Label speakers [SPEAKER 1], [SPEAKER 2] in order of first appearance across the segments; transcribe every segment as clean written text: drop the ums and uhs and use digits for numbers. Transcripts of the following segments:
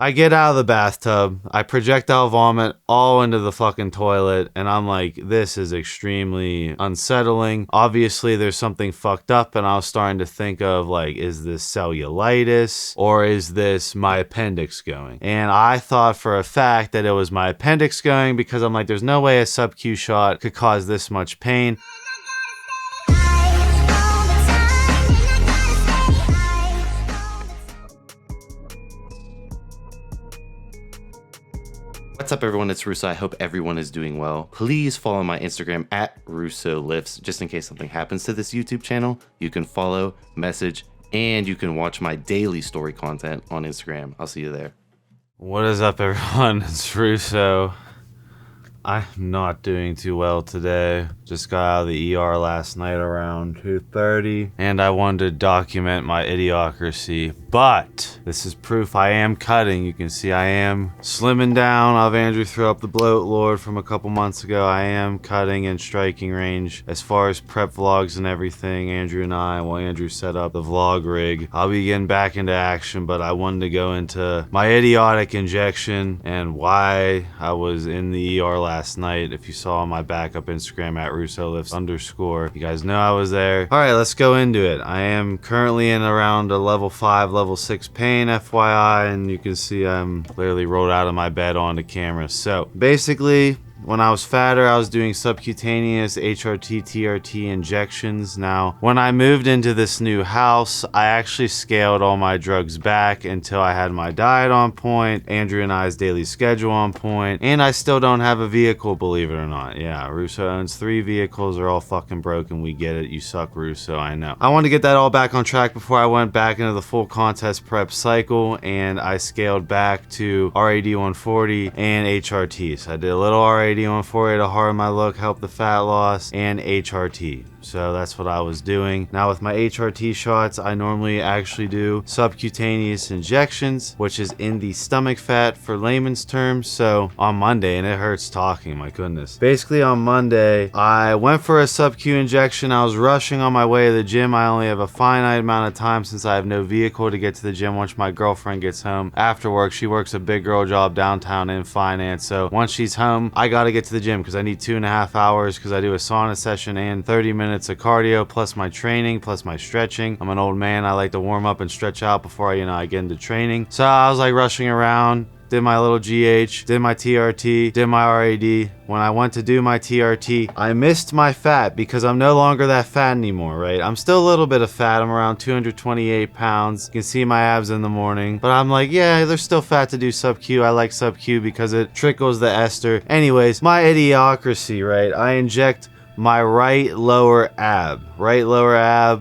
[SPEAKER 1] I get out of the bathtub, I projectile vomit all into the fucking toilet, and I'm like, this is extremely unsettling. Obviously, there's something fucked up, and I was starting to think of, like, is this cellulitis, or is this my appendix going? And I thought for a fact that it was my appendix going, because I'm like, there's no way a sub-Q shot could cause this much pain. What's up, everyone? It's Russo. I hope everyone is doing well. Please follow my Instagram at Russo Lifts, just in case something happens to this YouTube channel. You can follow, message, and you can watch my daily story content on Instagram. I'll see you there. What is up, everyone? It's Russo. I'm not doing too well today. Just got out of the ER last night around 2:30, and I wanted to document my idiocracy, but this is proof I am cutting. You can see I am slimming down. I'll have Andrew throw up the bloat lord from a couple months ago. I am cutting in striking range. As far as prep vlogs and everything, Andrew and I, well, Andrew set up the vlog rig. I'll be getting back into action, but I wanted to go into my idiotic injection and why I was in the ER last night. If you saw my backup Instagram at RussoLifts_, you guys know I was there. All right, let's go into it. I am currently in around a level 5, level 6 pain, FYI, and you can see I'm clearly rolled out of my bed onto camera. So basically, when I was fatter, I was doing subcutaneous HRT, TRT injections. Now, when I moved into this new house, I actually scaled all my drugs back until I had my diet on point, Andrew and I's daily schedule on point, and I still don't have a vehicle, believe it or not. Yeah, Russo owns 3 vehicles. They're all fucking broken. We get it. You suck, Russo. I know. I wanted to get that all back on track before I went back into the full contest prep cycle, and I scaled back to RAD 140 and HRT. So I did a little RAD 140 to harden my look, help the fat loss, and HRT. So that's what I was doing. Now with my HRT shots, I normally actually do subcutaneous injections, which is in the stomach fat for layman's terms. So on Monday, and it hurts talking, my goodness. Basically on Monday, I went for a sub-Q injection. I was rushing on my way to the gym. I only have a finite amount of time since I have no vehicle to get to the gym once my girlfriend gets home after work. She works a big girl job downtown in finance. So once she's home, I gotta get to the gym because I need 2.5 hours because I do a sauna session and 30 minutes of cardio plus my training plus my stretching. I'm an old man. I like to warm up and stretch out before I get into training. So I was like rushing around, did my little GH, did my TRT, did my RAD. When I went to do my TRT, I missed my fat because I'm no longer that fat anymore, right? I'm still a little bit of fat. I'm around 228 pounds. You can see my abs in the morning, but I'm like, yeah, there's still fat to do sub-Q. I like sub-Q because it trickles the ester. Anyways, my idiocracy, right? I inject my right lower ab.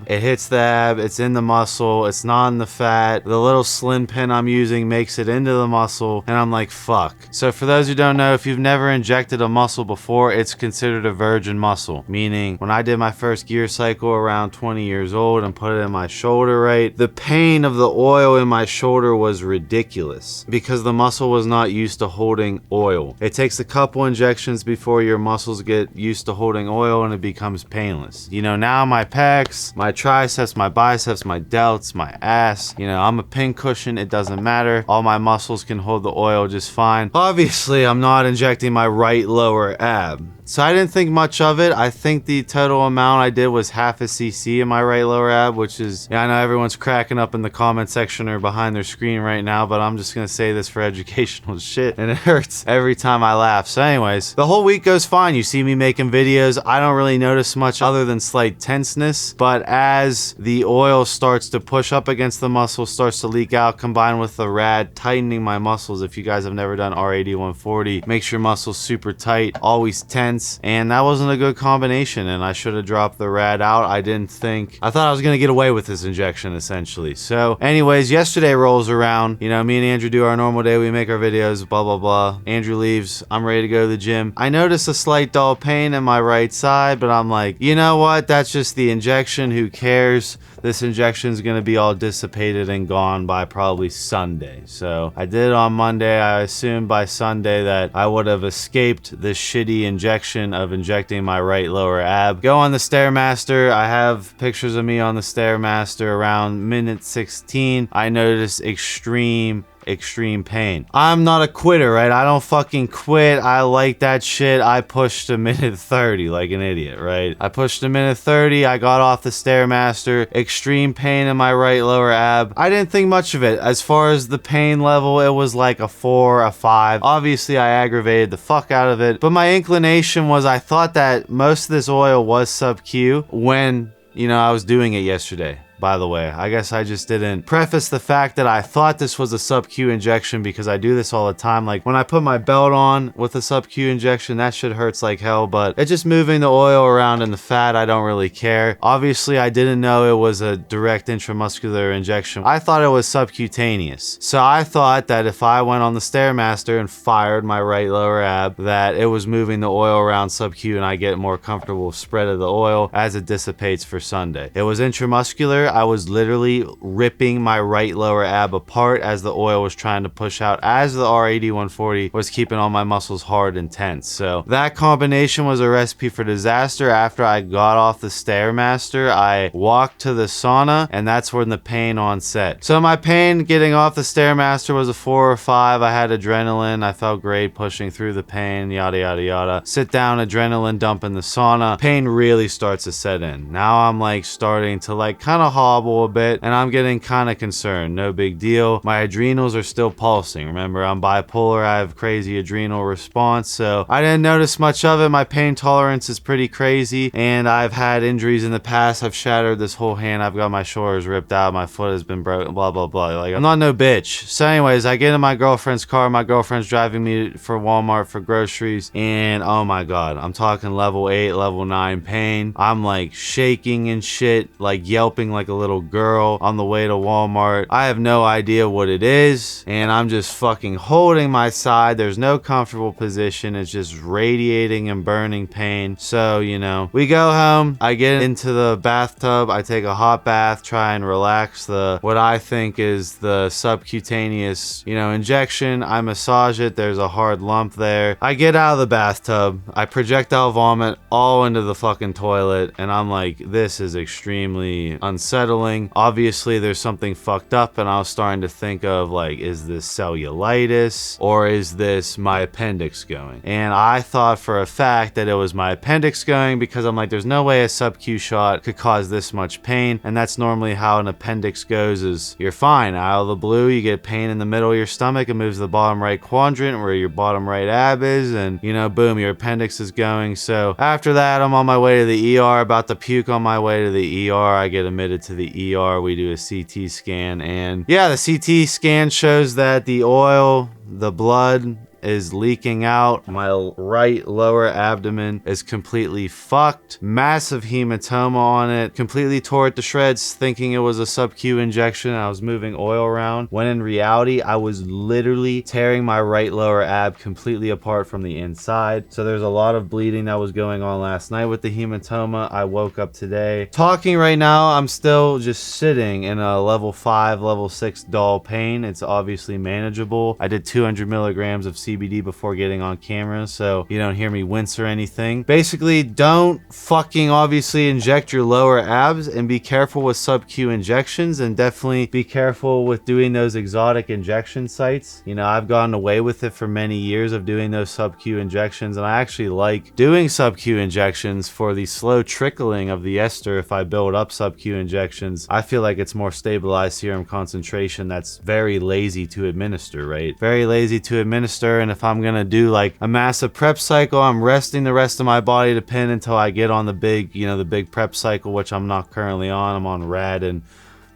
[SPEAKER 1] It hits the ab, it's in the muscle, it's not in the fat. The little slim pin I'm using makes it into the muscle, and I'm like, fuck. So for those who don't know, if you've never injected a muscle before, it's considered a virgin muscle. Meaning, when I did my first gear cycle around 20 years old and put it in my shoulder, right, the pain of the oil in my shoulder was ridiculous because the muscle was not used to holding oil. It takes a couple injections before your muscles get used to holding oil and it becomes painless. Now my pecs, my triceps, my biceps, my delts, my ass, I'm a pin cushion. It doesn't matter. All my muscles can hold the oil just fine. Obviously, I'm not injecting my right lower ab. So I didn't think much of it. I think the total amount I did was half a cc in my right lower ab, which is, I know everyone's cracking up in the comment section or behind their screen right now, but I'm just gonna say this for educational shit, and it hurts every time I laugh. So anyways, the whole week goes fine. You see me making videos. I don't really notice much other than slight tenseness, but as the oil starts to push up against the muscle, starts to leak out, combined with the rad tightening my muscles. If you guys have never done RAD 140, makes your muscles super tight, always tense. And that wasn't a good combination, and I should have dropped the rad out. I thought I was gonna get away with this injection essentially. So anyways, yesterday rolls around, me and Andrew do our normal day, we make our videos, blah blah blah. Andrew leaves, I'm ready to go to the gym. I notice a slight dull pain in my right side, but I'm like, you know what, that's just the injection, who cares? This injection is going to be all dissipated and gone by probably Sunday. So I did it on Monday. I assumed by Sunday that I would have escaped this shitty injection of injecting my right lower ab. Go on the Stairmaster. I have pictures of me on the Stairmaster around minute 16. I noticed extreme extreme pain. I'm not a quitter, right? I don't fucking quit. I like that shit. I pushed a minute 30 like an idiot, right? I pushed a minute 30. I got off the Stairmaster. Extreme pain in my right lower ab. I didn't think much of it. As far as the pain level, it was like a 4, a 5. Obviously, I aggravated the fuck out of it. But my inclination was I thought that most of this oil was sub-Q when, you know, I was doing it yesterday. By the way, I guess I just didn't preface the fact that I thought this was a sub-Q injection because I do this all the time. Like when I put my belt on with a sub-Q injection, that shit hurts like hell, but it's just moving the oil around in the fat. I don't really care. Obviously, I didn't know it was a direct intramuscular injection. I thought it was subcutaneous. So I thought that if I went on the Stairmaster and fired my right lower ab, that it was moving the oil around sub-Q and I get more comfortable spread of the oil as it dissipates for Sunday. It was intramuscular. I was literally ripping my right lower ab apart as the oil was trying to push out, as the R80-140 was keeping all my muscles hard and tense. So that combination was a recipe for disaster. After I got off the Stairmaster, I walked to the sauna, and that's when the pain onset. So my pain getting off the Stairmaster was a 4 or 5. I had adrenaline. I felt great pushing through the pain, yada, yada, yada. Sit down, adrenaline dump in the sauna. Pain really starts to set in. Now I'm like starting to like kind of hobble a bit, and I'm getting kind of concerned. No big deal. My adrenals are still pulsing. Remember, I'm bipolar. I have crazy adrenal response, so I didn't notice much of it. My pain tolerance is pretty crazy, and I've had injuries in the past. I've shattered this whole hand. I've got my shoulders ripped out. My foot has been broken, blah, blah, blah. Like, I'm not no bitch. So anyways, I get in my girlfriend's car. My girlfriend's driving me for Walmart for groceries, and oh my God, I'm talking level 8, level 9 pain. I'm like shaking and shit, like yelping like a little girl on the way to Walmart. I have no idea what it is, and I'm just fucking holding my side. There's no comfortable position. It's just radiating and burning pain. So, you know, we go home. I get into the bathtub. I take a hot bath, try and relax the what I think is the subcutaneous, you know, injection. I massage it. There's a hard lump there. I get out of the bathtub. I projectile vomit all into the fucking toilet, and I'm like, this is extremely unsettling. Obviously, there's something fucked up, and I was starting to think of like, is this cellulitis or is this my appendix going? And I thought for a fact that it was my appendix going because I'm like, there's no way a sub-Q shot could cause this much pain, and that's normally how an appendix goes. Is you're fine out of the blue, you get pain in the middle of your stomach, it moves to the bottom right quadrant where your bottom right ab is, and you know, boom, your appendix is going. So after that, I'm on my way to the ER, about to puke on my way to the ER. I get admitted to the ER. We do a CT scan, and yeah, the CT scan shows that the oil, the blood is leaking out. My right lower abdomen is completely fucked. Massive hematoma on it. Completely tore it to shreds thinking it was a sub-Q injection. I was moving oil around when in reality I was literally tearing my right lower ab completely apart from the inside. So there's a lot of bleeding that was going on last night with the hematoma. I woke up today. Talking right now, I'm still just sitting in a level 5, level 6 dull pain. It's obviously manageable. I did 200 milligrams of CBD before getting on camera, so you don't hear me wince or anything. Basically, don't fucking obviously inject your lower abs, and be careful with sub-Q injections, and definitely be careful with doing those exotic injection sites. You know, I've gotten away with it for many years of doing those sub-Q injections, and I actually like doing sub-Q injections for the slow trickling of the ester. If I build up sub-Q injections, I feel like it's more stabilized serum concentration that's very lazy to administer, right? Very lazy to administer. And if I'm gonna do like a massive prep cycle, I'm resting the rest of my body to pin until I get on the big, you know, the big prep cycle, which I'm not currently on. I'm on RAD and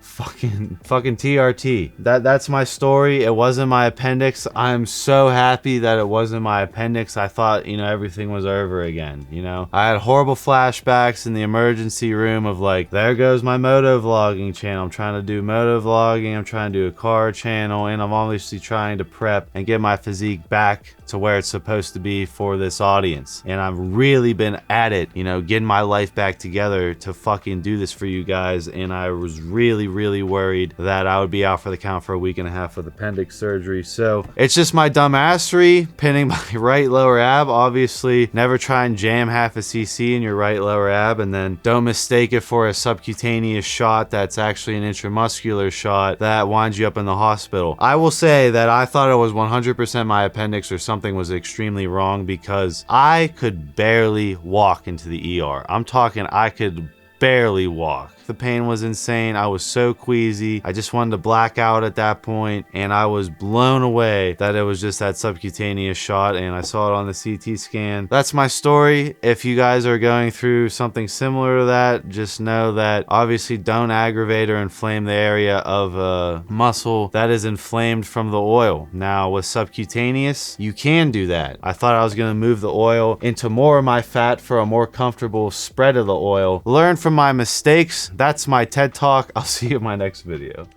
[SPEAKER 1] fucking TRT. That's my story. It wasn't my appendix. I'm so happy that it wasn't my appendix. I thought, you know, everything was over again. You know, I had horrible flashbacks in the emergency room of like, there goes my moto vlogging channel. I'm trying to do moto vlogging. I'm trying to do a car channel, and I'm obviously trying to prep and get my physique back to where it's supposed to be for this audience. And I've really been at it, you know, getting my life back together to fucking do this for you guys. And I was really
[SPEAKER 2] really worried that I would be out for the count for a week and a half with appendix surgery. So it's just my dumbassery pinning my right lower ab. Obviously, never try and jam half a cc in your right lower ab, and then don't mistake it for a subcutaneous shot that's actually an intramuscular shot that winds you up in the hospital. I will say that I thought it was 100% my appendix or something was extremely wrong, because I could barely walk into the ER. I'm talking, I could barely walk. The pain was insane. I was so queasy. I just wanted to black out at that point, and I was blown away that it was just that subcutaneous shot, and I saw it on the CT scan. That's my story. If you guys are going through something similar to that, just know that obviously don't aggravate or inflame the area of a muscle that is inflamed from the oil. Now with subcutaneous, you can do that. I thought I was going to move the oil into more of my fat for a more comfortable spread of the oil. Learn from my mistakes. That's my TED Talk. I'll see you in my next video.